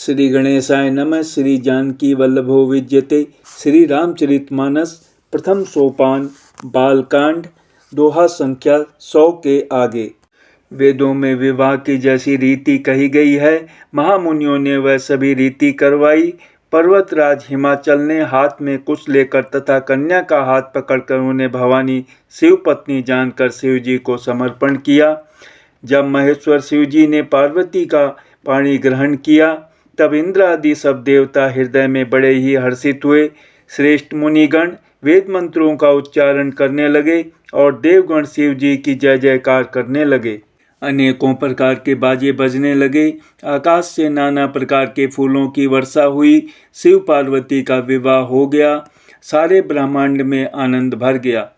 श्री गणेशाय नमः। श्री जानकी वल्लभो विद्यते। श्री रामचरितमानस प्रथम सोपान बालकांड दोहा संख्या 100 के आगे। वेदों में विवाह की जैसी रीति कही गई है, महामुनियों ने वह सभी रीति करवाई। पर्वतराज हिमाचल ने हाथ में कुछ लेकर तथा कन्या का हाथ पकड़कर उन्हें भवानी शिव पत्नी जानकर शिव जी को समर्पण किया। जब महेश्वर शिव जी ने पार्वती का पाणी ग्रहण किया, तब इंद्र आदि सब देवता हृदय में बड़े ही हर्षित हुए। श्रेष्ठ मुनिगण वेद मंत्रों का उच्चारण करने लगे और देवगण शिव जी की जय जयकार करने लगे। अनेकों प्रकार के बाजे बजने लगे। आकाश से नाना प्रकार के फूलों की वर्षा हुई। शिव पार्वती का विवाह हो गया। सारे ब्रह्मांड में आनंद भर गया।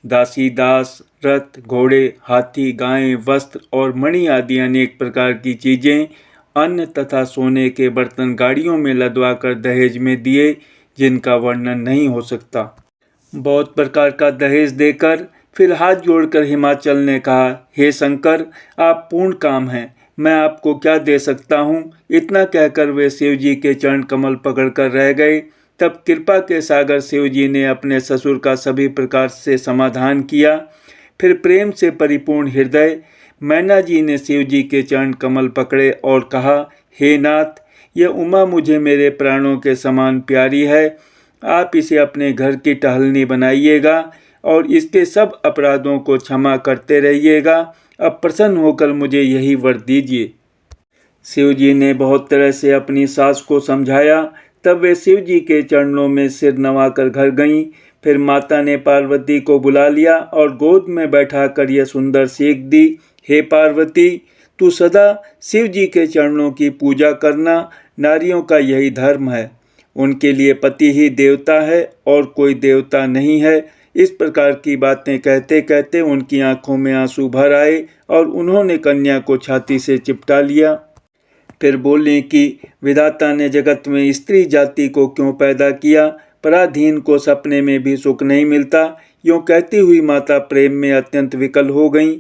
दासी दास, रथ, घोड़े, हाथी, गायें, वस्त्र और मणि आदि अनेक प्रकार की चीजें, अन्न तथा सोने के बर्तन गाड़ियों में लदवाकर दहेज में दिए, जिनका वर्णन नहीं हो सकता। बहुत प्रकार का दहेज देकर फिर हाथ जोड़कर हिमाचल ने कहा, हे शंकर, आप पूर्ण काम हैं, मैं आपको क्या दे सकता हूँ। इतना कहकर वे शिव जी के चरण कमल पकड़कर रह गए। तब कृपा के सागर शिव जी ने अपने ससुर का सभी प्रकार से समाधान किया। फिर प्रेम से परिपूर्ण हृदय मैना जी ने शिव जी के चरण कमल पकड़े और कहा, हे नाथ, यह उमा मुझे मेरे प्राणों के समान प्यारी है। आप इसे अपने घर की टहलनी बनाइएगा और इसके सब अपराधों को क्षमा करते रहिएगा। अब प्रसन्न होकर मुझे यही वर दीजिए। शिव जी ने बहुत तरह से अपनी सास को समझाया। तब वे शिव जी के चरणों में सिर नवाकर घर गईं। फिर माता ने पार्वती को बुला लिया और गोद में बैठाकर यह सुंदर सीख दी, हे पार्वती, तू सदा शिव जी के चरणों की पूजा करना। नारियों का यही धर्म है। उनके लिए पति ही देवता है और कोई देवता नहीं है। इस प्रकार की बातें कहते कहते उनकी आंखों में आंसू भर आए और उन्होंने कन्या को छाती से चिपटा लिया। फिर बोले कि विधाता ने जगत में स्त्री जाति को क्यों पैदा किया। पराधीन को सपने में भी सुख नहीं मिलता। यूँ कहती हुई माता प्रेम में अत्यंत विकल हो गईं,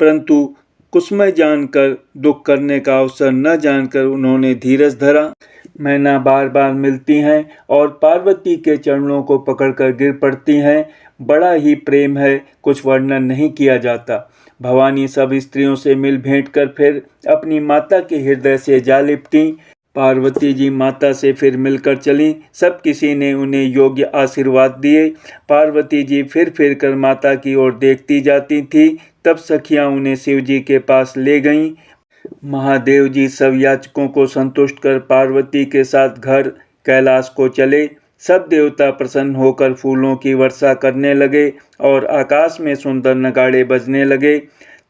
परंतु कुसुमय जानकर दुख करने का अवसर न जानकर उन्होंने धीरज धरा। मैना बार बार मिलती हैं और पार्वती के चरणों को पकड़कर गिर पड़ती हैं। बड़ा ही प्रेम है, कुछ वर्णन नहीं किया जाता। भवानी सब स्त्रियों से मिल भेंट कर फिर अपनी माता के हृदय से जा लिपटी। पार्वती जी माता से फिर मिलकर चलीं। सब किसी ने उन्हें योग्य आशीर्वाद दिए। पार्वती जी फिर कर माता की ओर देखती जाती थी। तब सखियां उन्हें शिव जी के पास ले गईं। महादेव जी सब याचकों को संतुष्ट कर पार्वती के साथ घर कैलाश को चले। सब देवता प्रसन्न होकर फूलों की वर्षा करने लगे और आकाश में सुंदर नगाड़े बजने लगे।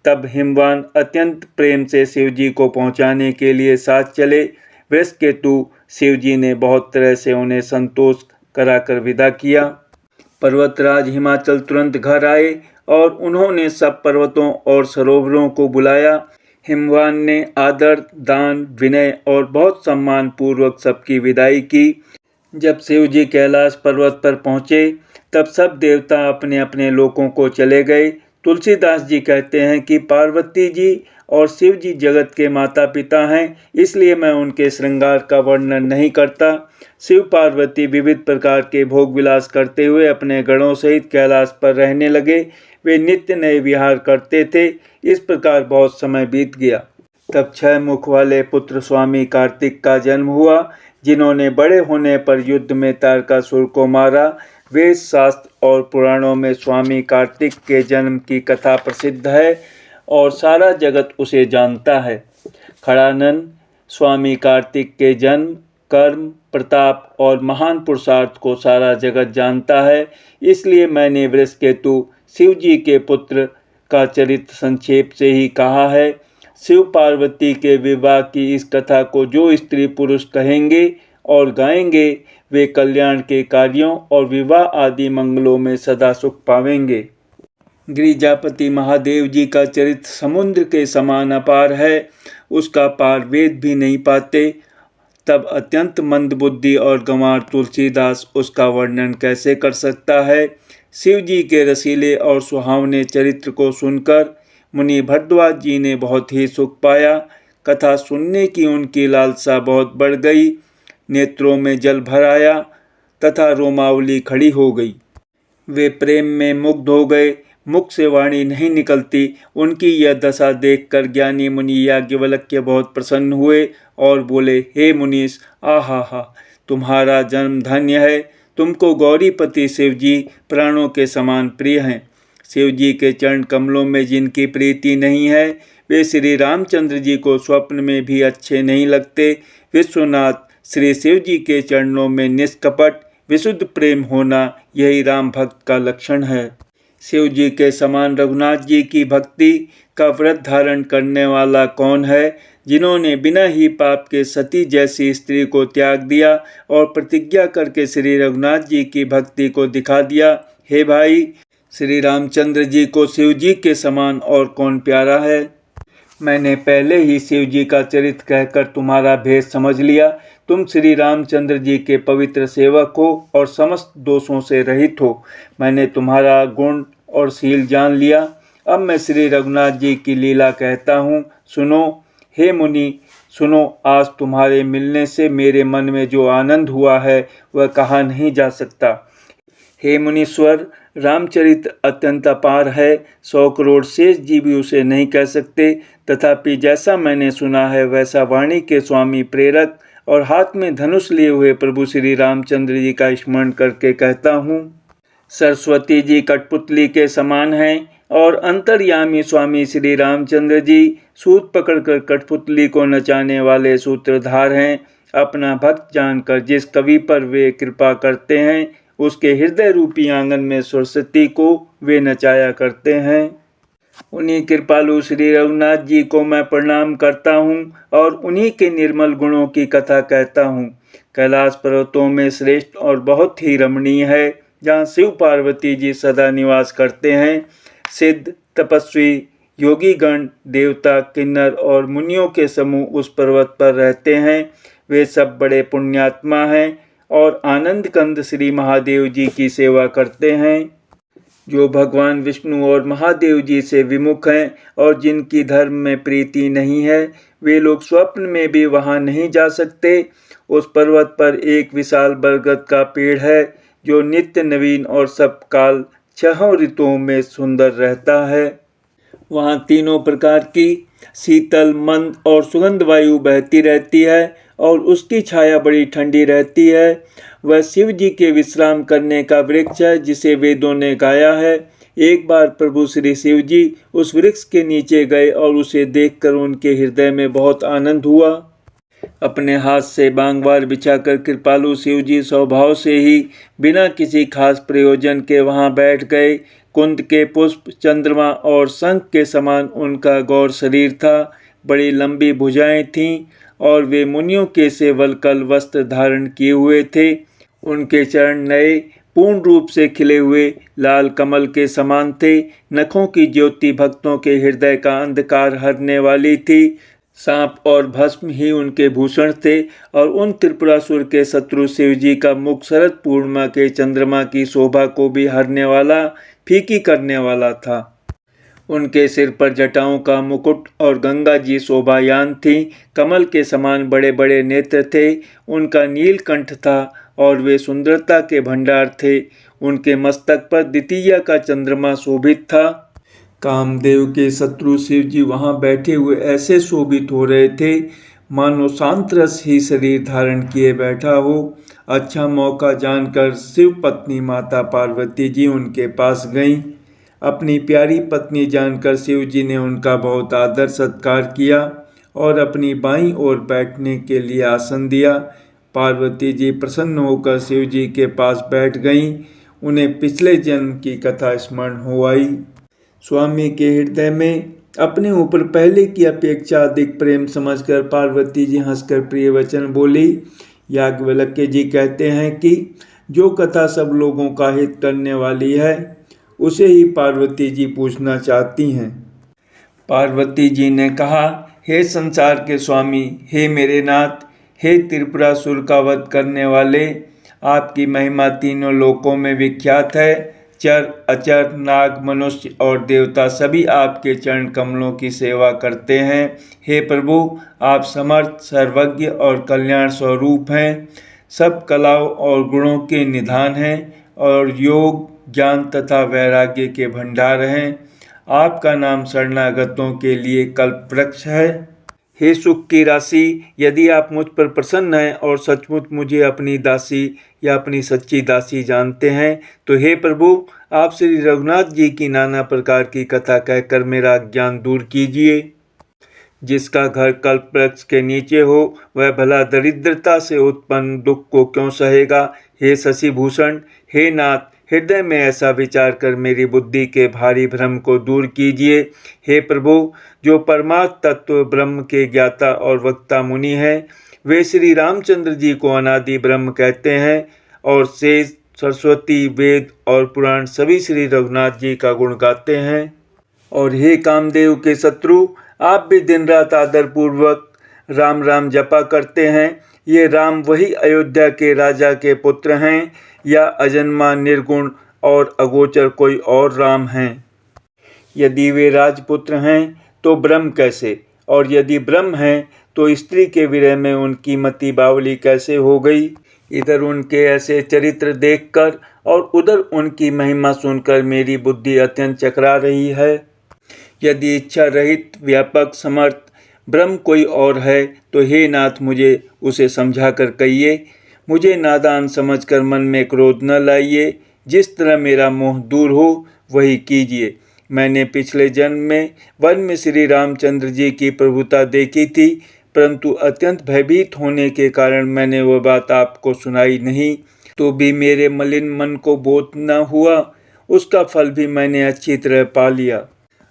तब हिमवान अत्यंत प्रेम से शिव जी को पहुंचाने के लिए साथ चले। वृषकेतु शिव जी ने बहुत तरह से उन्हें संतोष कराकर विदा किया। पर्वतराज हिमाचल तुरंत घर आए और उन्होंने सब पर्वतों और सरोवरों को बुलाया। हिमवान ने आदर, दान, विनय और बहुत सम्मान पूर्वक सबकी विदाई की। जब शिव जी कैलाश पर्वत पर पहुँचे, तब सब देवता अपने अपने लोकों को चले गए। तुलसीदास जी कहते हैं कि पार्वती जी और शिव जी जगत के माता पिता हैं, इसलिए मैं उनके श्रृंगार का वर्णन नहीं करता। शिव पार्वती विविध प्रकार के भोग विलास करते हुए अपने गणों सहित कैलाश पर रहने लगे। वे नित्य नए विहार करते थे। इस प्रकार बहुत समय बीत गया। तब 6 मुख वाले पुत्र स्वामी कार्तिक का जन्म हुआ, जिन्होंने बड़े होने पर युद्ध में तारकासुर को मारा। वेद शास्त्र और पुराणों में स्वामी कार्तिक के जन्म की कथा प्रसिद्ध है और सारा जगत उसे जानता है। खड़ानन स्वामी कार्तिक के जन्म, कर्म, प्रताप और महान पुरुषार्थ को सारा जगत जानता है। इसलिए मैंने वृषकेतु शिव जी के पुत्र का चरित्र संक्षेप से ही कहा है। शिव पार्वती के विवाह की इस कथा को जो स्त्री पुरुष कहेंगे और गाएंगे, वे कल्याण के कार्यों और विवाह आदि मंगलों में सदा सुख पावेंगे। गिरिजापति महादेव जी का चरित्र समुद्र के समान अपार है, उसका पार वेद भी नहीं पाते। तब अत्यंत मंदबुद्धि और गंवार तुलसीदास उसका वर्णन कैसे कर सकता है। शिव जी के रसीले और सुहावने चरित्र को सुनकर मुनि भरद्वाज जी ने बहुत ही सुख पाया। कथा सुनने की उनकी लालसा बहुत बढ़ गई। नेत्रों में जल भर आया तथा रोमावली खड़ी हो गई। वे प्रेम में मुग्ध हो गए। मुख से वाणी नहीं निकलती। उनकी यह दशा देखकर ज्ञानी मुनि याज्ञवल्क्य बहुत प्रसन्न हुए और बोले, हे मुनीश, आहा, तुम्हारा जन्म धन्य है। तुमको गौरीपति शिवजी प्राणों के समान प्रिय हैं। शिवजी के चरण कमलों में जिनकी प्रीति नहीं है, वे श्री रामचंद्र जी को स्वप्न में भी अच्छे नहीं लगते। विश्वनाथ श्री शिवजी के चरणों में निष्कपट विशुद्ध प्रेम होना, यही राम भक्त का लक्षण है। शिव जी के समान रघुनाथ जी की भक्ति का व्रत धारण करने वाला कौन है, जिन्होंने बिना ही पाप के सती जैसी स्त्री को त्याग दिया और प्रतिज्ञा करके श्री रघुनाथ जी की भक्ति को दिखा दिया। हे भाई, श्री रामचंद्र जी को शिव जी के समान और कौन प्यारा है। मैंने पहले ही शिव जी का चरित्र कहकर तुम्हारा भेद समझ लिया। तुम श्री रामचंद्र जी के पवित्र सेवक हो और समस्त दोषों से रहित हो। मैंने तुम्हारा गुण और शील जान लिया। अब मैं श्री रघुनाथ जी की लीला कहता हूँ, सुनो। हे मुनि सुनो, आज तुम्हारे मिलने से मेरे मन में जो आनंद हुआ है वह कहा नहीं जा सकता। हे मुनीश्वर, रामचरित अत्यंत अपार है। 100 करोड़ शेष जी भी उसे नहीं कह सकते। तथापि जैसा मैंने सुना है वैसा वाणी के स्वामी प्रेरक और हाथ में धनुष लिए हुए प्रभु श्री रामचंद्र जी का स्मरण करके कहता हूँ। सरस्वती जी कठपुतली के समान हैं और अंतर्यामी स्वामी श्री रामचंद्र जी सूत पकड़कर कठपुतली को नचाने वाले सूत्रधार हैं। अपना भक्त जानकर जिस कवि पर वे कृपा करते हैं, उसके हृदय रूपी आंगन में सरस्वती को वे नचाया करते हैं। उन्हीं कृपालु श्री रघुनाथ जी को मैं प्रणाम करता हूँ और उन्हीं के निर्मल गुणों की कथा कहता हूँ। कैलाश पर्वतों में श्रेष्ठ और बहुत ही रमणीय है, जहाँ शिव पार्वती जी सदा निवास करते हैं। सिद्ध, तपस्वी, योगीगण, देवता, किन्नर और मुनियों के समूह उस पर्वत पर रहते हैं। वे सब बड़े पुण्यात्मा हैं और आनंद कंद श्री महादेव जी की सेवा करते हैं। जो भगवान विष्णु और महादेव जी से विमुख हैं और जिनकी धर्म में प्रीति नहीं है, वे लोग स्वप्न में भी वहां नहीं जा सकते। उस पर्वत पर एक विशाल बरगद का पेड़ है, जो नित्य नवीन और सब काल 6 ऋतुओं में सुंदर रहता है। वहाँ तीनों प्रकार की शीतल, मंद और सुगंध वायु बहती रहती है और उसकी छाया बड़ी ठंडी रहती है। वह शिव जी के विश्राम करने का वृक्ष है, जिसे वेदों ने गाया है। एक बार प्रभु श्री शिव जी उस वृक्ष के नीचे गए और उसे देखकर उनके हृदय में बहुत आनंद हुआ। अपने हाथ से बांगवार बिछाकर कृपालु शिव जी स्वभाव से ही बिना किसी खास प्रयोजन के वहां बैठ गए। कुंद के पुष्प, चंद्रमा और शंख के समान उनका गौर शरीर था। बड़ी लंबी भुजाएं थीं और वे मुनियों के से वलकल वस्त्र धारण किए हुए थे। उनके चरण नए, पूर्ण रूप से खिले हुए लाल कमल के समान थे। नखों की ज्योति भक्तों के हृदय का अंधकार हरने वाली थी। सांप और भस्म ही उनके भूषण थे और उन त्रिपुरासुर के शत्रु शिव जी का मुख शरद पूर्णिमा के चंद्रमा की शोभा को भी हरने वाला, फीकी करने वाला था। उनके सिर पर जटाओं का मुकुट और गंगा जी शोभायान थी। कमल के समान बड़े बड़े नेत्र थे। उनका नीलकंठ था और वे सुंदरता के भंडार थे। उनके मस्तक पर द्वितीया का चंद्रमा शोभित था। कामदेव के शत्रु शिव जी वहाँ बैठे हुए ऐसे शोभित हो रहे थे, मानो शांत रस ही शरीर धारण किए बैठा हो। अच्छा मौका जानकर शिव पत्नी माता पार्वती जी उनके पास गईं। अपनी प्यारी पत्नी जानकर शिव जी ने उनका बहुत आदर सत्कार किया और अपनी बाईं ओर बैठने के लिए आसन दिया। पार्वती जी प्रसन्न होकर शिव जी के पास बैठ गईं। उन्हें पिछले जन्म की कथा स्मरण हो आई। स्वामी के हृदय में अपने ऊपर पहले की अपेक्षा अधिक प्रेम समझकर पार्वती जी हंसकर प्रिय वचन बोली। याज्ञवल्क्य जी कहते हैं कि जो कथा सब लोगों का हित करने वाली है, उसे ही पार्वती जी पूछना चाहती हैं। पार्वती जी ने कहा, हे संसार के स्वामी, हे मेरे नाथ, हे त्रिपुरासुर का वध करने वाले, आपकी महिमा तीनों लोकों में विख्यात है। चर अचर नाग मनुष्य और देवता सभी आपके चरण कमलों की सेवा करते हैं। हे प्रभु, आप समर्थ, सर्वज्ञ और कल्याण स्वरूप हैं, सब कलाओं और गुणों के निधान हैं और योग, ज्ञान तथा वैराग्य के भंडार हैं। आपका नाम शरणागतों के लिए कल्प वृक्ष है। हे सुख की राशि, यदि आप मुझ पर प्रसन्न हैं और सचमुच मुझे अपनी दासी या अपनी सच्ची दासी जानते हैं, तो हे प्रभु, आप श्री रघुनाथ जी की नाना प्रकार की कथा कहकर मेरा ज्ञान दूर कीजिए। जिसका घर कल्प वृक्ष के नीचे हो, वह भला दरिद्रता से उत्पन्न दुख को क्यों सहेगा। हे शशिभूषण, हे नाथ, हृदय में ऐसा विचार कर मेरी बुद्धि के भारी भ्रम को दूर कीजिए। हे प्रभु, जो परमार्थ तत्व ब्रह्म के ज्ञाता और वक्ता मुनि हैं, वे श्री रामचंद्र जी को अनादि ब्रह्म कहते हैं और शेष, सरस्वती, वेद और पुराण सभी श्री रघुनाथ जी का गुण गाते हैं। और हे कामदेव के शत्रु, आप भी दिन रात आदर पूर्वक राम राम जपा करते हैं। ये राम वही अयोध्या के राजा के पुत्र हैं या अजन्मा, निर्गुण और अगोचर कोई और राम हैं? यदि वे राजपुत्र हैं तो ब्रह्म कैसे, और यदि ब्रह्म हैं तो स्त्री के विरह में उनकी मति बावली कैसे हो गई। इधर उनके ऐसे चरित्र देखकर और उधर उनकी महिमा सुनकर मेरी बुद्धि अत्यंत चकरा रही है। यदि इच्छा रहित, व्यापक, समर्थ ब्रह्म कोई और है तो हे नाथ, मुझे उसे समझा कर कहिए। मुझे नादान समझकर मन में क्रोध न लाइए। जिस तरह मेरा मोह दूर हो वही कीजिए। मैंने पिछले जन्म में वन में श्री रामचंद्र जी की प्रभुता देखी थी, परंतु अत्यंत भयभीत होने के कारण मैंने वह बात आपको सुनाई नहीं, तो भी मेरे मलिन मन को बोध न हुआ। उसका फल भी मैंने अच्छी तरह पा लिया।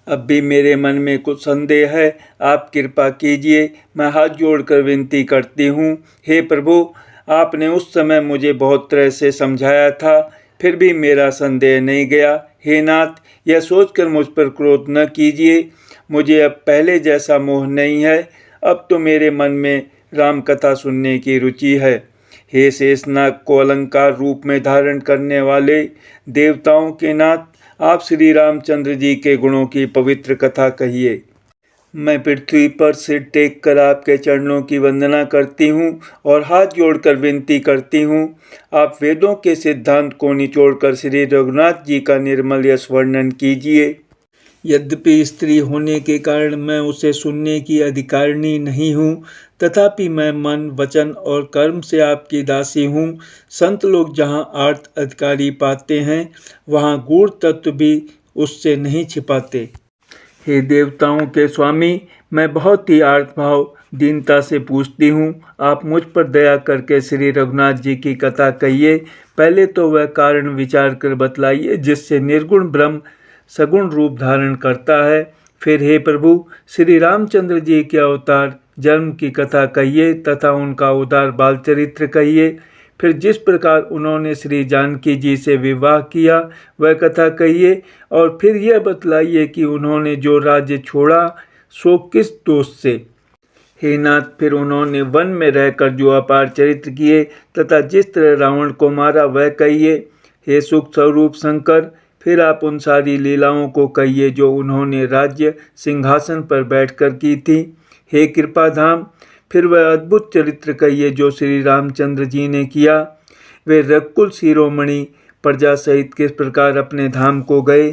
अब भी मेरे मन में कुछ संदेह है, आप कृपा कीजिए। मैं हाथ जोड़कर विनती करती हूँ। हे प्रभु, आपने उस समय मुझे बहुत तरह से समझाया था, फिर भी मेरा संदेह नहीं गया। हे नाथ, यह सोचकर मुझ पर क्रोध न कीजिए। मुझे अब पहले जैसा मोह नहीं है। अब तो मेरे मन में राम कथा सुनने की रुचि है। हे शेषनाग को अलंकार रूप में धारण करने वाले देवताओं के नाथ, आप श्री रामचंद्र जी के गुणों की पवित्र कथा कहिए। मैं पृथ्वी पर सिर टेक कर आपके चरणों की वंदना करती हूँ और हाथ जोड़कर विनती करती हूँ। आप वेदों के सिद्धांत को निचोड़कर श्री रघुनाथ जी का निर्मल यश वर्णन कीजिए। यद्यपि स्त्री होने के कारण मैं उसे सुनने की अधिकारिणी नहीं हूँ, तथापि मैं मन, वचन और कर्म से आपकी दासी हूँ। संत लोग जहाँ आर्त अधिकारी पाते हैं, वहाँ गूढ़ तत्व भी उससे नहीं छिपाते। हे देवताओं के स्वामी, मैं बहुत ही आर्तभाव दीनता से पूछती हूँ, आप मुझ पर दया करके श्री रघुनाथ जी की कथा कहिए। पहले तो वह कारण विचार कर बतलाइए जिससे निर्गुण ब्रह्म सगुण रूप धारण करता है। फिर हे प्रभु, श्री रामचंद्र जी के अवतार जन्म की कथा कहिए तथा उनका उदार बाल चरित्र कहिए। फिर जिस प्रकार उन्होंने श्री जानकी जी से विवाह किया वह कथा कहिए, और फिर यह बतलाइए कि उन्होंने जो राज्य छोड़ा सो किस दोष से। हे नाथ, फिर उन्होंने वन में रहकर जो अपार चरित्र किए तथा जिस तरह रावण को मारा वह कहिए। हे सुख स्वरूप शंकर, फिर आप उन सारी लीलाओं को कहिए जो उन्होंने राज्य सिंहासन पर बैठकर की थी। हे कृपा धाम, फिर वह अद्भुत चरित्र कहिए जो श्री रामचंद्र जी ने किया। वे रघुकुल शिरोमणि प्रजा सहित किस प्रकार अपने धाम को गए।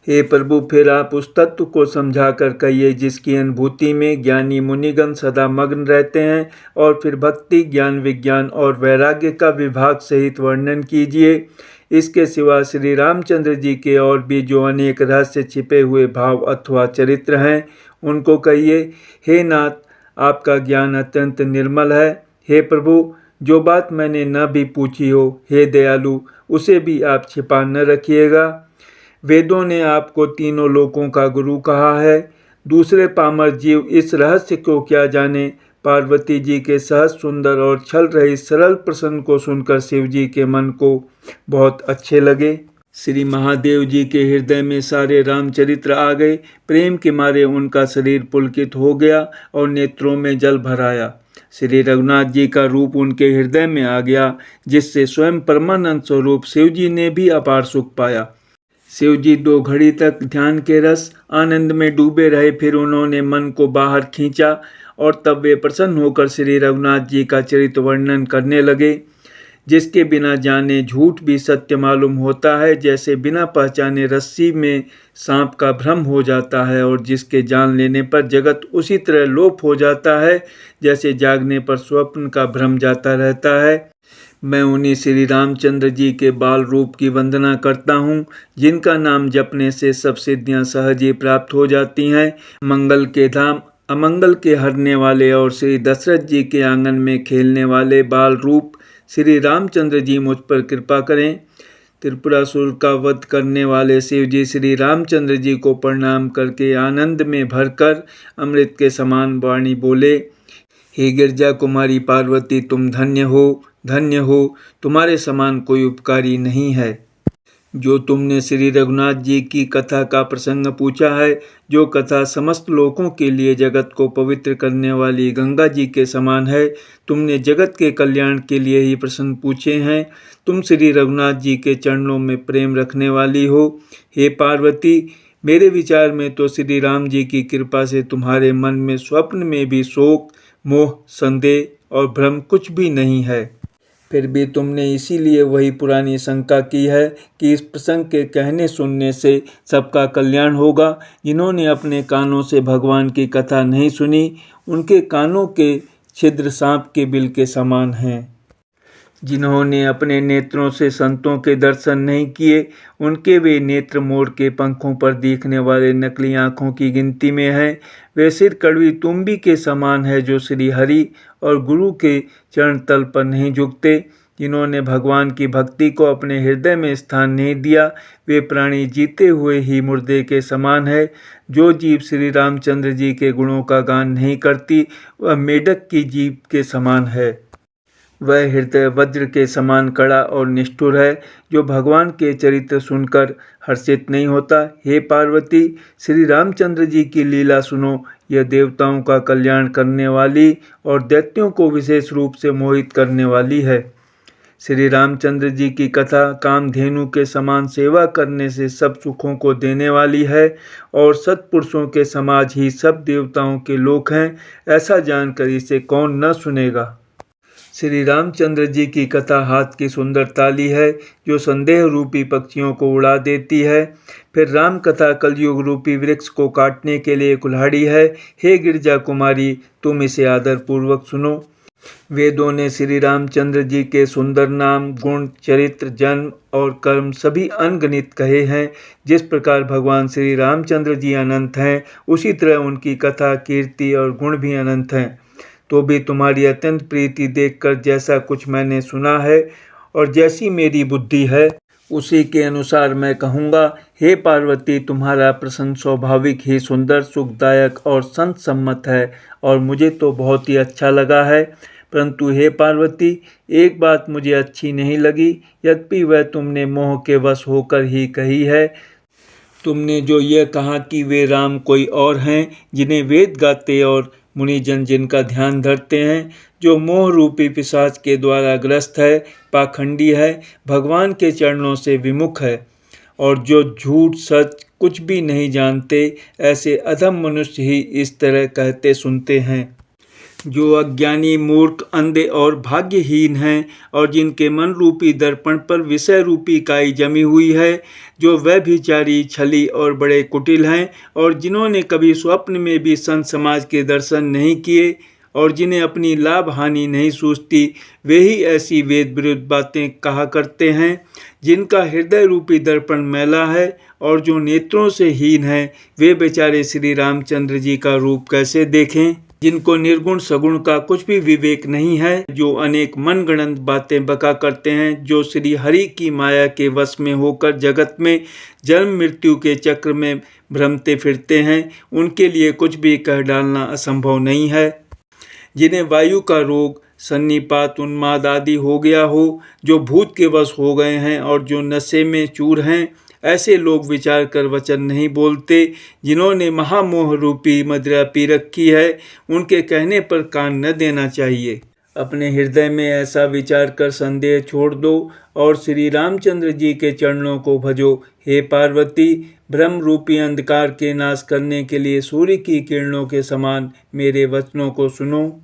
हे प्रभु, फिर आप उस तत्व को समझा कर कहिए जिसकी अनुभूति में ज्ञानी मुनिगण सदा मग्न रहते हैं, और फिर भक्ति, ज्ञान, विज्ञान और वैराग्य का विभाग सहित वर्णन कीजिए। इसके सिवा श्री रामचंद्र जी के और भी जो अनेक रहस्य छिपे हुए भाव अथवा चरित्र हैं उनको कहिए। हे नाथ, आपका ज्ञान अत्यंत निर्मल है। हे प्रभु, जो बात मैंने न भी पूछी हो, हे दयालु, उसे भी आप छिपा न रखिएगा। वेदों ने आपको तीनों लोकों का गुरु कहा है। दूसरे पामर जीव इस रहस्य को क्या जाने। पार्वती जी के सहज, सुंदर और छल रहित सरल प्रसंग को सुनकर शिव जी के मन को बहुत अच्छे लगे। श्री महादेव जी के हृदय में सारे रामचरित्र आ गए। प्रेम के मारे उनका शरीर पुलकित हो गया और नेत्रों में जल भर आया। श्री रघुनाथ जी का रूप उनके हृदय में आ गया, जिससे स्वयं परमानंद स्वरूप शिव जी ने भी अपार सुख पाया। शिव जी 2 घड़ी तक ध्यान के रस आनंद में डूबे रहे। फिर उन्होंने मन को बाहर खींचा और तब वे प्रसन्न होकर श्री रघुनाथ जी का चरित्र वर्णन करने लगे, जिसके बिना जाने झूठ भी सत्य मालूम होता है, जैसे बिना पहचाने रस्सी में सांप का भ्रम हो जाता है और जिसके जान लेने पर जगत उसी तरह लोप हो जाता है, जैसे जागने पर स्वप्न का भ्रम जाता रहता है। मैं उन्हीं श्री रामचंद्र जी के बाल रूप की वंदना करता हूँ, जिनका नाम जपने से सब सिद्धियाँ सहज ही प्राप्त हो जाती हैं। मंगल के धाम, अमंगल के हरने वाले और श्री दशरथ जी के आंगन में खेलने वाले बाल रूप श्री रामचंद्र जी मुझ पर कृपा करें। त्रिपुरासुर का वध करने वाले शिव जी श्री रामचंद्र जी को प्रणाम करके आनंद में भरकर अमृत के समान वाणी बोले, हे गिरजा कुमारी पार्वती, तुम धन्य हो, धन्य हो, तुम्हारे समान कोई उपकारी नहीं है। जो तुमने श्री रघुनाथ जी की कथा का प्रसंग पूछा है, जो कथा समस्त लोगों के लिए जगत को पवित्र करने वाली गंगा जी के समान है, तुमने जगत के कल्याण के लिए ही प्रश्न पूछे हैं। तुम श्री रघुनाथ जी के चरणों में प्रेम रखने वाली हो। हे पार्वती, मेरे विचार में तो श्री राम जी की कृपा से तुम्हारे मन में स्वप्न में भी शोक, मोह, संदेह और भ्रम कुछ भी नहीं है। फिर भी तुमने इसीलिए वही पुरानी शंका की है कि इस प्रसंग के कहने सुनने से सबका कल्याण होगा। जिन्होंने अपने कानों से भगवान की कथा नहीं सुनी, उनके कानों के छिद्र सांप के बिल के समान हैं। जिन्होंने अपने नेत्रों से संतों के दर्शन नहीं किए, उनके वे नेत्र मोर के पंखों पर दिखने वाले नकली आँखों की गिनती में हैं। वे सिर कड़वी तुम्बी के समान है, जो श्री हरि और गुरु के चरण तल पर नहीं झुकते। जिन्होंने भगवान की भक्ति को अपने हृदय में स्थान नहीं दिया, वे प्राणी जीते हुए ही मुर्दे के समान है। जो जीव श्री रामचंद्र जी के गुणों का गान नहीं करती, वह मेढक की जीभ के समान है। वह हृदय वज्र के समान कड़ा और निष्ठुर है, जो भगवान के चरित्र सुनकर हर्षित नहीं होता। हे पार्वती, श्री रामचंद्र जी की लीला सुनो। यह देवताओं का कल्याण करने वाली और दैत्यों को विशेष रूप से मोहित करने वाली है। श्री रामचंद्र जी की कथा कामधेनु के समान सेवा करने से सब सुखों को देने वाली है और सत्पुरुषों के समाज ही सब देवताओं के लोक हैं। ऐसा जानकर इसे कौन न सुनेगा। श्री रामचंद्र जी की कथा हाथ की सुंदर ताली है, जो संदेह रूपी पक्षियों को उड़ा देती है। फिर राम कथा कलयुग रूपी वृक्ष को काटने के लिए कुल्हाड़ी है। हे गिरजा कुमारी, तुम इसे आदर पूर्वक सुनो। वेदों ने श्री रामचंद्र जी के सुंदर नाम, गुण, चरित्र, जन्म और कर्म सभी अनगिनत कहे हैं। जिस प्रकार भगवान श्री रामचंद्र जी अनंत हैं, उसी तरह उनकी कथा, कीर्ति और गुण भी अनंत हैं। तो भी तुम्हारी अत्यंत प्रीति देखकर जैसा कुछ मैंने सुना है और जैसी मेरी बुद्धि है, उसी के अनुसार मैं कहूँगा। हे पार्वती, तुम्हारा प्रसंग स्वाभाविक ही सुंदर, सुखदायक और संत सम्मत है और मुझे तो बहुत ही अच्छा लगा है। परंतु हे पार्वती, एक बात मुझे अच्छी नहीं लगी, यद्यपि वह तुमने मोह के वश होकर ही कही है। तुमने जो यह कहा कि वे राम कोई और हैं, जिन्हें वेद गाते और मुनिजन जिनका ध्यान धरते हैं, जो मोह रूपी पिशाच के द्वारा ग्रस्त है, पाखंडी है, भगवान के चरणों से विमुख है और जो झूठ सच कुछ भी नहीं जानते, ऐसे अधम मनुष्य ही इस तरह कहते सुनते हैं। जो अज्ञानी, मूर्ख, अंधे और भाग्यहीन हैं और जिनके मन रूपी दर्पण पर विषय रूपी काई जमी हुई है, जो व्यभिचारी, छली और बड़े कुटिल हैं और जिन्होंने कभी स्वप्न में भी संत समाज के दर्शन नहीं किए और जिन्हें अपनी लाभ हानि नहीं सूझती, वे ही ऐसी वेद विरुद्ध बातें कहा करते हैं। जिनका हृदय रूपी दर्पण मैला है और जो नेत्रों से हीन है, वे बेचारे श्री रामचंद्र जी का रूप कैसे देखें। जिनको निर्गुण सगुण का कुछ भी विवेक नहीं है, जो अनेक मनगढ़ंत बातें बका करते हैं, जो श्री हरि की माया के वश में होकर जगत में जन्म मृत्यु के चक्र में भ्रमते फिरते हैं, उनके लिए कुछ भी कह डालना असंभव नहीं है। जिन्हें वायु का रोग, सन्निपात, उन्माद आदि हो गया हो, जो भूत के वश हो गए हैं और जो नशे में चूर हैं, ऐसे लोग विचार कर वचन नहीं बोलते। जिन्होंने महामोह रूपी मदिरा पी रखी है, उनके कहने पर कान न देना चाहिए। अपने हृदय में ऐसा विचार कर संदेह छोड़ दो और श्री रामचंद्र जी के चरणों को भजो। हे पार्वती, ब्रह्म रूपी अंधकार के नाश करने के लिए सूर्य की किरणों के समान मेरे वचनों को सुनो।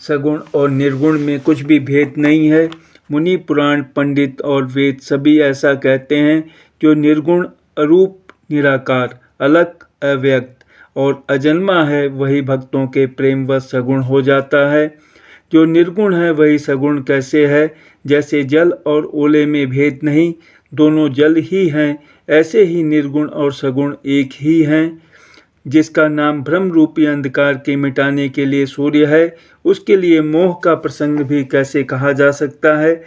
सगुण और निर्गुण में कुछ भी भेद नहीं है। मुनि, पुराण, पंडित और वेद सभी ऐसा कहते हैं। जो निर्गुण, अरूप, निराकार, अलग, अव्यक्त और अजन्मा है, वही भक्तों के प्रेमवश सगुण हो जाता है। जो निर्गुण है वही सगुण कैसे है? जैसे जल और ओले में भेद नहीं, दोनों जल ही हैं, ऐसे ही निर्गुण और सगुण एक ही हैं। जिसका नाम ब्रह्म रूपी अंधकार के मिटाने के लिए सूर्य है, उसके लिए मोह का प्रसंग भी कैसे कहा जा सकता है?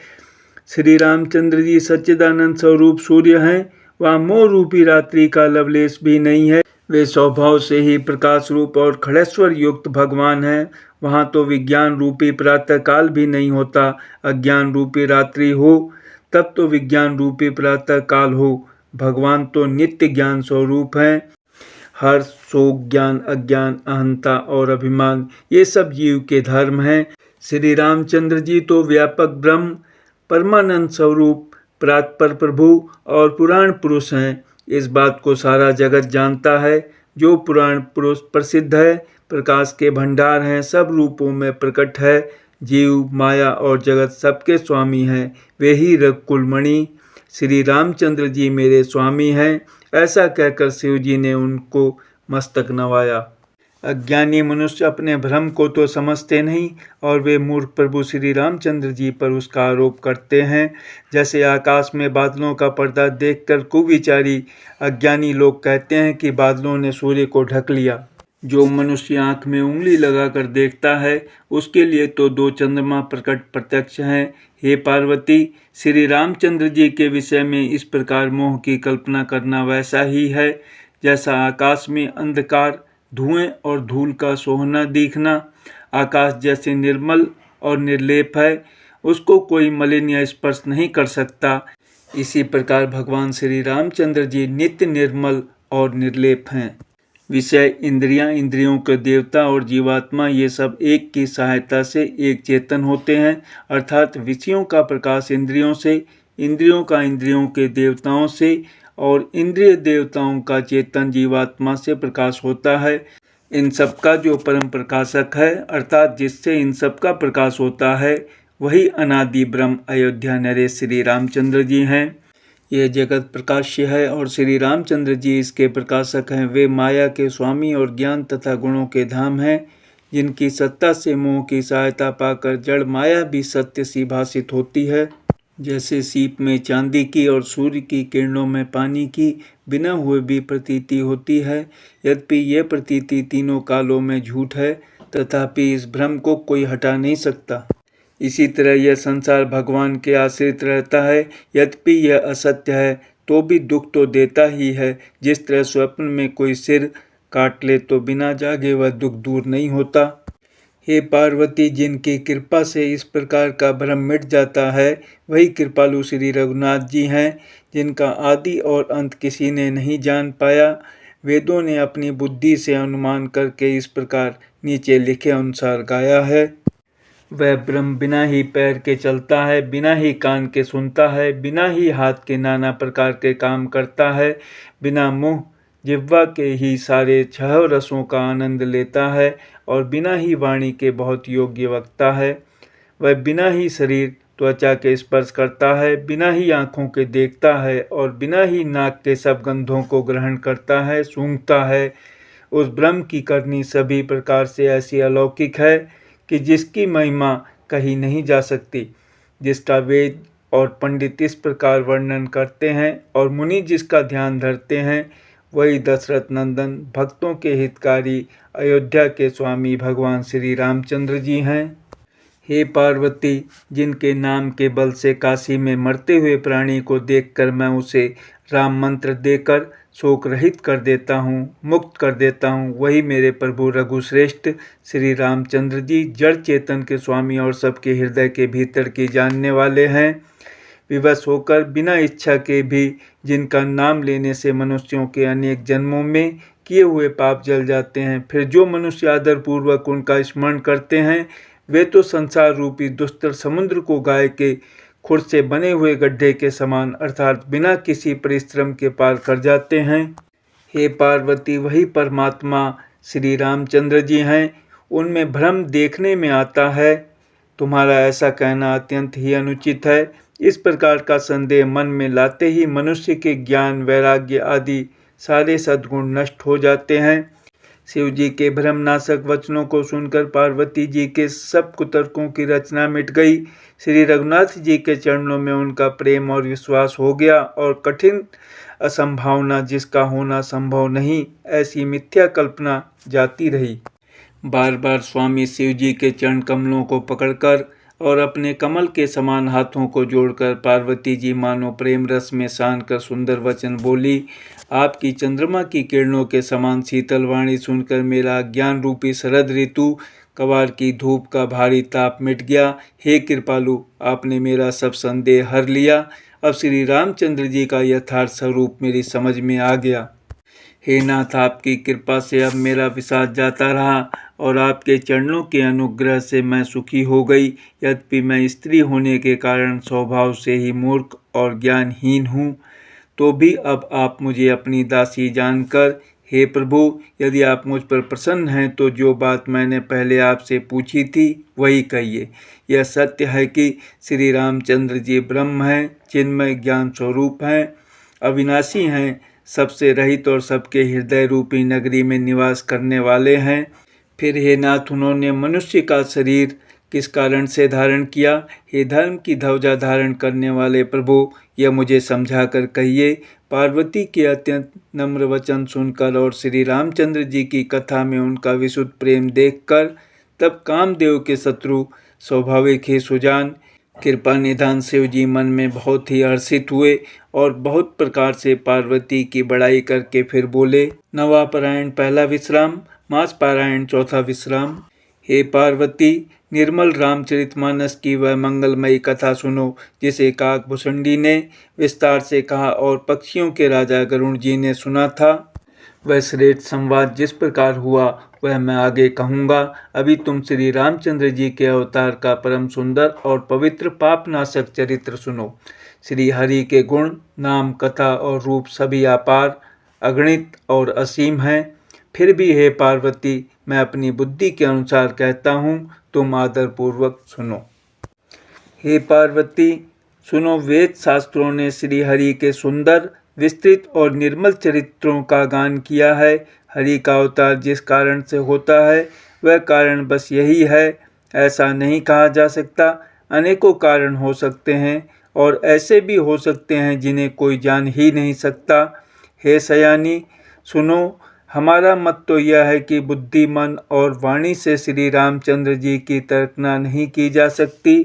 श्री रामचंद्र जी सच्चिदानंद स्वरूप सूर्य हैं। वहाँ मोह रूपी रात्रि का लवलेश भी नहीं है। वे स्वभाव से ही प्रकाश रूप और खड़ेश्वर युक्त भगवान हैं। वहाँ तो विज्ञान रूपी प्रातः काल भी नहीं होता। अज्ञान रूपी रात्रि हो तब तो विज्ञान रूपी प्रातः काल हो। भगवान तो नित्य ज्ञान स्वरूप हैं। हर्ष, शोक, ज्ञान, अज्ञान, अहंता और अभिमान, ये सब जीव के धर्म हैं। श्री रामचंद्र जी तो व्यापक ब्रह्म, परमानंद स्वरूप, परात्पर प्रभु और पुराण पुरुष हैं। इस बात को सारा जगत जानता है। जो पुराण पुरुष प्रसिद्ध है, प्रकाश के भंडार हैं, सब रूपों में प्रकट है। जीव, माया और जगत सबके स्वामी हैं। वे ही रघुकुलमणि श्री रामचंद्र जी मेरे स्वामी हैं। ऐसा कहकर शिव जी ने उनको मस्तक नवाया। अज्ञानी मनुष्य अपने भ्रम को तो समझते नहीं और वे मूर्ख प्रभु श्री रामचंद्र जी पर उसका आरोप करते हैं। जैसे आकाश में बादलों का पर्दा देखकर कुविचारी अज्ञानी लोग कहते हैं कि बादलों ने सूर्य को ढक लिया। जो मनुष्य आँख में उंगली लगाकर देखता है, उसके लिए तो दो चंद्रमा प्रकट प्रत्यक्ष हैं। हे पार्वती, श्री रामचंद्र जी के विषय में इस प्रकार मोह की कल्पना करना वैसा ही है जैसा आकाश में अंधकार, धुएं और धूल का सोहना दिखना। आकाश जैसे निर्मल और निर्लेप है, उसको कोई मलिन या स्पर्श नहीं कर सकता। इसी प्रकार भगवान श्री रामचंद्र जी नित्य निर्मल और निर्लेप हैं। विषय, इंद्रियां, इंद्रियों के देवता और जीवात्मा, ये सब एक की सहायता से एक चेतन होते हैं। अर्थात विषयों का प्रकाश इंद्रियों से, इंद्रियों का इंद्रियों के देवताओं से और इंद्रिय देवताओं का चेतन जीवात्मा से प्रकाश होता है। इन सब का जो परम प्रकाशक है, अर्थात जिससे इन सब का प्रकाश होता है, वही अनादि ब्रह्म अयोध्या नरेश श्री रामचंद्र जी हैं। यह जगत प्रकाश्य है और श्री रामचंद्र जी इसके प्रकाशक हैं। वे माया के स्वामी और ज्ञान तथा गुणों के धाम हैं, जिनकी सत्ता से मोह की सहायता पाकर जड़ माया भी सत्य सी भासित होती है। जैसे सीप में चांदी की और सूर्य की किरणों में पानी की बिना हुए भी प्रतीति होती है। यद्यपि यह प्रतीति तीनों कालों में झूठ है, तथापि इस भ्रम को कोई हटा नहीं सकता। इसी तरह यह संसार भगवान के आश्रित रहता है। यद्यपि यह असत्य है तो भी दुख तो देता ही है। जिस तरह स्वप्न में कोई सिर काट ले तो बिना जागे वह दुख दूर नहीं होता। हे पार्वती, जिनकी कृपा से इस प्रकार का भ्रम मिट जाता है, वही कृपालु श्री रघुनाथ जी हैं, जिनका आदि और अंत किसी ने नहीं जान पाया। वेदों ने अपनी बुद्धि से अनुमान करके इस प्रकार नीचे लिखे अनुसार गाया है। वह ब्रह्म बिना ही पैर के चलता है, बिना ही कान के सुनता है, बिना ही हाथ के नाना प्रकार के काम करता है, बिना मुँह जिह्वा के ही सारे 6 रसों का आनंद लेता है और बिना ही वाणी के बहुत योग्य वक्ता है। वह बिना ही शरीर त्वचा के स्पर्श करता है, बिना ही आँखों के देखता है और बिना ही नाक के सब गंधों को ग्रहण करता है, सूंघता है। उस ब्रह्म की करनी सभी प्रकार से ऐसी अलौकिक है कि जिसकी महिमा कही नहीं जा सकती, जिसका वेद और पंडित इस प्रकार वर्णन करते हैं और मुनि जिसका ध्यान धरते हैं, वही दशरथ नंदन भक्तों के हितकारी अयोध्या के स्वामी भगवान श्री रामचंद्र जी हैं। हे पार्वती, जिनके नाम के बल से काशी में मरते हुए प्राणी को देखकर मैं उसे राम मंत्र देकर शोक रहित कर देता हूँ, मुक्त कर देता हूँ, वही मेरे प्रभु रघुश्रेष्ठ श्री रामचंद्र जी जड़ चेतन के स्वामी और सबके हृदय के भीतर की जानने वाले हैं। विवश होकर बिना इच्छा के भी जिनका नाम लेने से मनुष्यों के अनेक जन्मों में किए हुए पाप जल जाते हैं, फिर जो मनुष्य आदरपूर्वक उनका स्मरण करते हैं वे तो संसार रूपी दुस्तर समुद्र को गाय के खुर से बने हुए गड्ढे के समान अर्थात बिना किसी परिश्रम के पार कर जाते हैं। हे पार्वती, वही परमात्मा श्री रामचंद्र जी हैं। उनमें भ्रम देखने में आता है। तुम्हारा ऐसा कहना अत्यंत ही अनुचित है। इस प्रकार का संदेह मन में लाते ही मनुष्य के ज्ञान, वैराग्य आदि सारे सद्गुण नष्ट हो जाते हैं। शिव जी के भ्रमनाशक वचनों को सुनकर पार्वती जी के सब कुतर्कों की रचना मिट गई। श्री रघुनाथ जी के चरणों में उनका प्रेम और विश्वास हो गया और कठिन असंभावना जिसका होना संभव नहीं, ऐसी मिथ्या कल्पना जाती रही। बार बार स्वामी शिव जी के चरण कमलों को पकड़कर और अपने कमल के समान हाथों को जोड़कर पार्वती जी मानो प्रेम रस में सान कर सुंदर वचन बोली। आपकी चंद्रमा की किरणों के समान शीतल वाणी सुनकर मेरा अज्ञान रूपी शरद ऋतु कवार की धूप का भारी ताप मिट गया। हे कृपालु, आपने मेरा सब संदेह हर लिया। अब श्री रामचंद्र जी का यथार्थ स्वरूप मेरी समझ में आ गया। हे नाथ, आपकी कृपा से अब मेरा विषाद जाता रहा और आपके चरणों के अनुग्रह से मैं सुखी हो गई। यद्यपि मैं स्त्री होने के कारण स्वभाव से ही मूर्ख और ज्ञानहीन हूँ, तो भी अब आप मुझे अपनी दासी जानकर, हे प्रभु, यदि आप मुझ पर प्रसन्न हैं तो जो बात मैंने पहले आपसे पूछी थी वही कहिए। यह सत्य है कि श्री रामचंद्र जी ब्रह्म हैं, चिन्मय ज्ञान स्वरूप हैं, अविनाशी हैं, सबसे रहित और सबके हृदय रूपी नगरी में निवास करने वाले हैं। फिर हे नाथ, उन्होंने मनुष्य का शरीर किस कारण से धारण किया? हे धर्म की ध्वजा धारण करने वाले प्रभु, यह मुझे समझा कर कहिए। पार्वती के अत्यंत नम्र वचन सुनकर और श्री रामचंद्र जी की कथा में उनका विशुद्ध प्रेम देखकर तब कामदेव के शत्रु स्वाभाविक ही सुजान कृपा निधान शिव जी मन में बहुत ही हर्षित हुए और बहुत प्रकार से पार्वती की बड़ाई करके फिर बोले। नवापरायण पहला विश्राम, मास पारायण चौथा विश्राम। हे पार्वती, निर्मल रामचरितमानस की वह मंगलमयी कथा सुनो जिसे काकभूषणी ने विस्तार से कहा और पक्षियों के राजा गरुण जी ने सुना था। वह श्रेष्ठ संवाद जिस प्रकार हुआ वह मैं आगे कहूँगा। अभी तुम श्री रामचंद्र जी के अवतार का परम सुंदर और पवित्र पापनाशक चरित्र सुनो। श्री हरि के गुण, नाम, कथा और रूप सभी अपार, अगणित और असीम हैं। फिर भी हे पार्वती, मैं अपनी बुद्धि के अनुसार कहता हूँ, तुम आदरपूर्वक सुनो। हे पार्वती, सुनो, वेद शास्त्रों ने श्री हरि के सुंदर, विस्तृत और निर्मल चरित्रों का गान किया है। हरि का अवतार जिस कारण से होता है वह कारण बस यही है, ऐसा नहीं कहा जा सकता। अनेकों कारण हो सकते हैं और ऐसे भी हो सकते हैं जिन्हें कोई जान ही नहीं सकता। हे सयानी, सुनो, हमारा मत तो यह है कि बुद्धि, मन और वाणी से श्री रामचंद्र जी की तर्कना नहीं की जा सकती।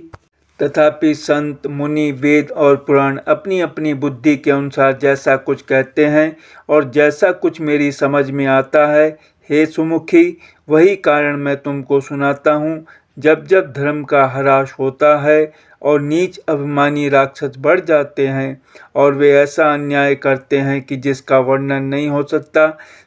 तथापि संत, मुनि, वेद और पुराण अपनी अपनी बुद्धि के अनुसार जैसा कुछ कहते हैं और जैसा कुछ मेरी समझ में आता है। हे सुमुखी, वही कारण मैं तुमको सुनाता हूँ। जब जब धर्म का ह्रास होता है और नीच अभिमानी राक्षस बढ़ जाते हैं और वे ऐसा अन्याय करते हैं कि जिसका वर्णन नहीं हो सकता,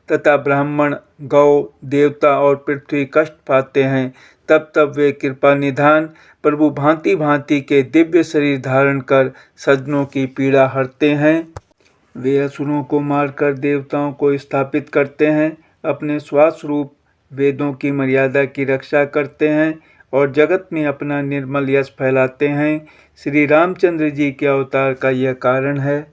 तथा ब्राह्मण, गौ, देवता और पृथ्वी कष्ट पाते हैं, तब तब वे कृपा निधान प्रभु भांति भांति के दिव्य शरीर धारण कर सज्जनों की पीड़ा हरते हैं। वे असुरों को मारकर देवताओं को स्थापित करते हैं, अपने श्वास रूप वेदों की मर्यादा की रक्षा करते हैं और जगत में अपना निर्मल यश फैलाते हैं। श्री रामचंद्र जी के अवतार का यह कारण है।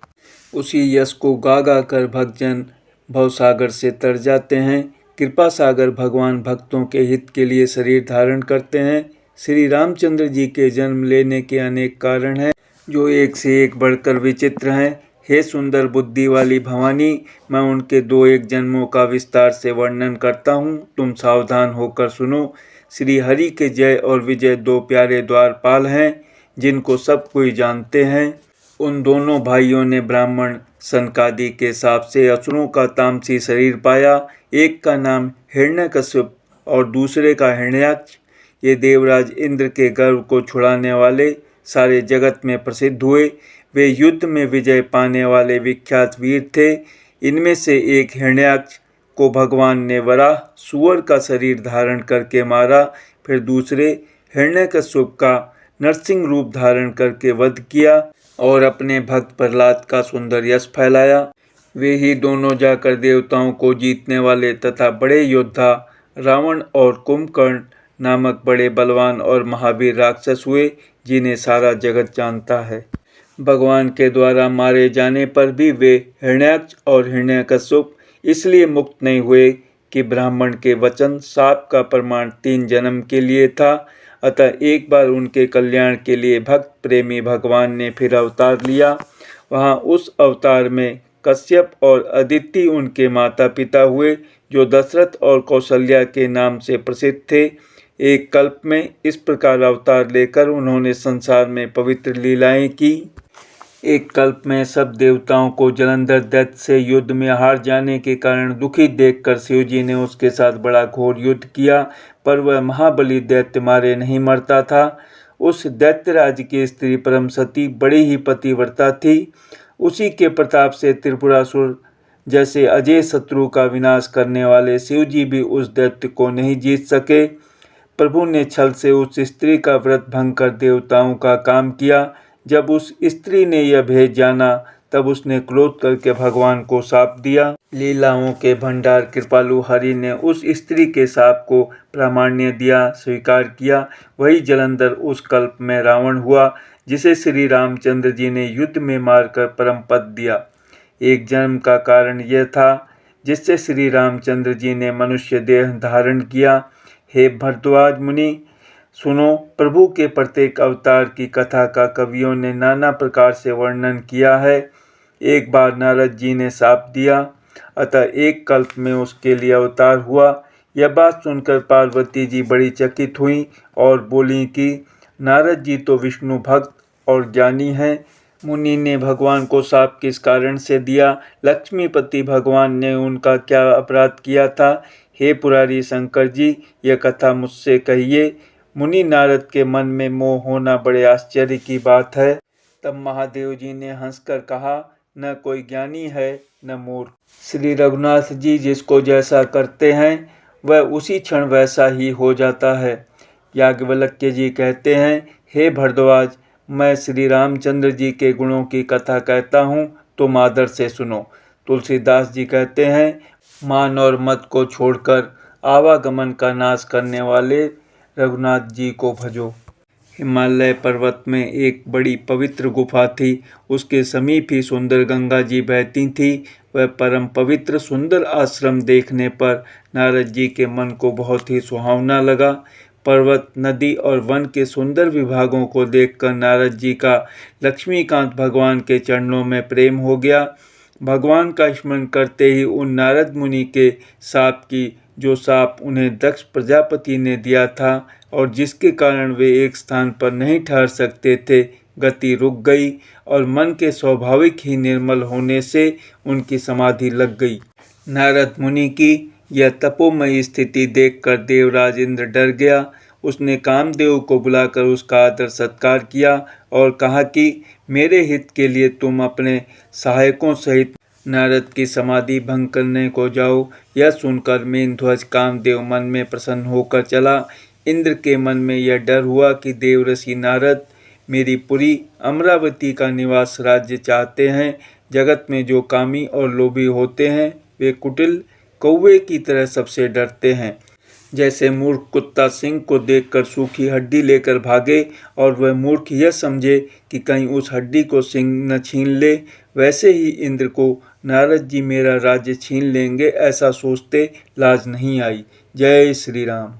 उसी यश को गा गा कर भक्तजन भवसागर से तर जाते हैं। कृपा सागर भगवान भक्तों के हित के लिए शरीर धारण करते हैं। श्री रामचंद्र जी के जन्म लेने के अनेक कारण हैं जो एक से एक बढ़कर विचित्र हैं। हे सुंदर बुद्धि वाली भवानी, मैं उनके 2-1 जन्मों का विस्तार से वर्णन करता हूँ, तुम सावधान होकर सुनो। श्री हरि के जय और विजय 2 प्यारे द्वारपाल हैं जिनको सब कोई जानते हैं। उन दोनों भाइयों ने ब्राह्मण सनकादि के शाप से असुरों का तामसी शरीर पाया। एक का नाम हिरण्यकश्यप और दूसरे का हिरण्याक्ष। ये देवराज इंद्र के गर्व को छुड़ाने वाले सारे जगत में प्रसिद्ध हुए। वे युद्ध में विजय पाने वाले विख्यात वीर थे। इनमें से एक हिरण्याक्ष को भगवान ने वराह सूअर का शरीर धारण करके मारा, फिर दूसरे हिरण्यकश्यप का नरसिंह रूप धारण करके वध किया और अपने भक्त प्रहलाद का सुंदर यश फैलाया। वे ही दोनों जाकर देवताओं को जीतने वाले तथा बड़े योद्धा रावण और कुंभकर्ण नामक बड़े बलवान और महावीर राक्षस हुए, जिन्हें सारा जगत जानता है। भगवान के द्वारा मारे जाने पर भी वे हिरण्याक्ष और हिरण्यकश्यप इसलिए मुक्त नहीं हुए कि ब्राह्मण के वचन शाप का प्रमाण 3 जन्म के लिए था। अतः एक बार उनके कल्याण के लिए भक्त प्रेमी भगवान ने फिर अवतार लिया। वहाँ उस अवतार में कश्यप और अदिति उनके माता पिता हुए, जो दशरथ और कौशल्या के नाम से प्रसिद्ध थे। एक कल्प में इस प्रकार अवतार लेकर उन्होंने संसार में पवित्र लीलाएं की। एक कल्प में सब देवताओं को जलंधर दैत्य से युद्ध में हार जाने के कारण दुखी देखकर शिव जी ने उसके साथ बड़ा घोर युद्ध किया, पर वह महाबली दैत्य मारे नहीं मरता था। उस दैत्यराज की स्त्री परम सती बड़ी ही पतिव्रता थी। उसी के प्रताप से त्रिपुरासुर जैसे अजय शत्रु का विनाश करने वाले शिव जी भी उस दैत्य को नहीं जीत सके। प्रभु ने छल से उस स्त्री का व्रत भंग कर देवताओं का काम किया। जब उस स्त्री ने यह भेद जाना, तब उसने क्रोध करके भगवान को शाप दिया। लीलाओं के भंडार कृपालु हरि ने उस स्त्री के शाप को प्रामाण्य दिया, स्वीकार किया। वही जलंधर उस कल्प में रावण हुआ, जिसे श्री रामचंद्र जी ने युद्ध में मारकर परम पद दिया। एक जन्म का कारण यह था जिससे श्री रामचंद्र जी ने मनुष्य देह धारण किया। हे भरद्वाज मुनि, सुनो, प्रभु के प्रत्येक अवतार की कथा का कवियों ने नाना प्रकार से वर्णन किया है। एक बार नारद जी ने शाप दिया, अतः एक कल्प में उसके लिए अवतार हुआ। यह बात सुनकर पार्वती जी बड़ी चकित हुईं और बोली कि नारद जी तो विष्णु भक्त और ज्ञानी हैं। मुनि ने भगवान को शाप किस कारण से दिया? लक्ष्मीपति भगवान ने उनका क्या अपराध किया था? हे पुरारी शंकर जी, यह कथा मुझसे कहिए। मुनि नारद के मन में मोह होना बड़े आश्चर्य की बात है। तब महादेव जी ने हंसकर कहा, न कोई ज्ञानी है न मूर्ख। श्री रघुनाथ जी जिसको जैसा करते हैं वह उसी क्षण वैसा ही हो जाता है। याज्ञवल्क्य जी कहते हैं, हे भरद्वाज, मैं श्री रामचंद्र जी के गुणों की कथा कहता हूँ, तुम आदर से सुनो। तुलसीदास जी कहते हैं, मान और मत को छोड़कर आवागमन का नाश करने वाले रघुनाथ जी को भजो। हिमालय पर्वत में एक बड़ी पवित्र गुफा थी। उसके समीप ही सुंदर गंगा जी बहती थी। वह परम पवित्र सुंदर आश्रम देखने पर नारद जी के मन को बहुत ही सुहावना लगा। पर्वत, नदी और वन के सुंदर विभागों को देखकर नारद जी का लक्ष्मीकांत भगवान के चरणों में प्रेम हो गया। भगवान का स्मरण करते ही उन नारद मुनि के शाप की, जो शाप उन्हें दक्ष प्रजापति ने दिया था और जिसके कारण वे एक स्थान पर नहीं ठहर सकते थे, गति रुक गई और मन के स्वाभाविक ही निर्मल होने से उनकी समाधि लग गई। नारद मुनि की यह तपोमयी स्थिति देखकर देवराज इंद्र डर गया। उसने कामदेव को बुलाकर उसका आदर सत्कार किया और कहा कि मेरे हित के लिए तुम अपने सहायकों सहित नारद की समाधि भंग करने को जाओ। यह सुनकर मीनध्वज कामदेव मन में प्रसन्न होकर चला। इंद्र के मन में यह डर हुआ कि देवऋषि नारद मेरी पुरी अमरावती का निवास राज्य चाहते हैं। जगत में जो कामी और लोभी होते हैं वे कुटिल कौवे की तरह सबसे डरते हैं। जैसे मूर्ख कुत्ता सिंह को देखकर सूखी हड्डी लेकर भागे और वह मूर्ख यह समझे कि कहीं उस हड्डी को सिंह न छीन ले, वैसे ही इंद्र को नारद जी मेरा राज्य छीन लेंगे ऐसा सोचते लाज नहीं आई। जय श्री राम।